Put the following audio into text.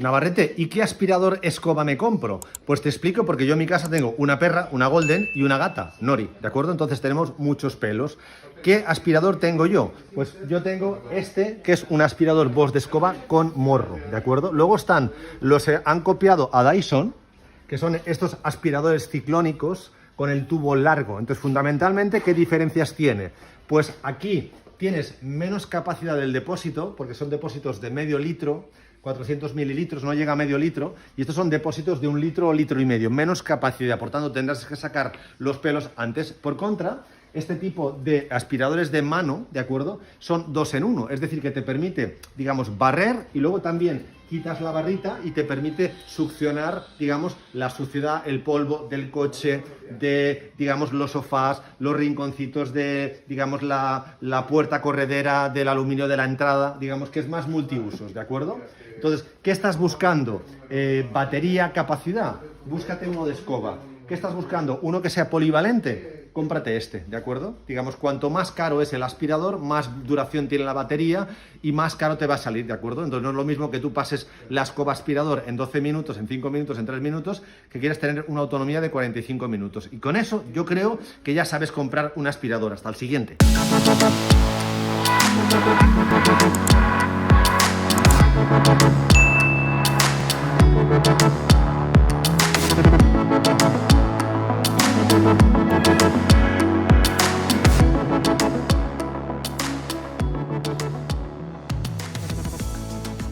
Navarrete, ¿y qué aspirador escoba me compro? Pues te explico, porque yo en mi casa tengo una perra, una golden y una gata, Nori, ¿de acuerdo? Entonces tenemos muchos pelos. ¿Qué aspirador tengo yo? Pues yo tengo este, que es un aspirador Bosch de escoba con morro, ¿de acuerdo? Luego están los que han copiado a Dyson, que son estos aspiradores ciclónicos con el tubo largo. Entonces, fundamentalmente, ¿qué diferencias tiene? Pues aquí tienes menos capacidad del depósito, porque son depósitos de medio litro, 400 mililitros, no llega a medio litro, y estos son depósitos de 1 litro o litro y medio, menos capacidad, por tanto tendrás que sacar los pelos antes. Por contra, este tipo de aspiradores de mano, ¿de acuerdo? Son 2 en 1, es decir, que te permite, digamos, barrer y luego también quitas la barrita y te permite succionar, digamos, la suciedad, el polvo del coche, de, digamos, los sofás, los rinconcitos de, digamos, la puerta corredera del aluminio de la entrada, digamos que es más multiusos, ¿de acuerdo? Entonces, ¿qué estás buscando? Batería, capacidad, búscate uno de escoba. ¿Qué estás buscando? Uno que sea polivalente, cómprate este, ¿de acuerdo? Digamos, cuanto más caro es el aspirador, más duración tiene la batería y más caro te va a salir, ¿de acuerdo? Entonces no es lo mismo que tú pases la escoba aspirador en 12 minutos, en 5 minutos, en 3 minutos, que quieres tener una autonomía de 45 minutos. Y con eso yo creo que ya sabes comprar un aspirador. Hasta el siguiente.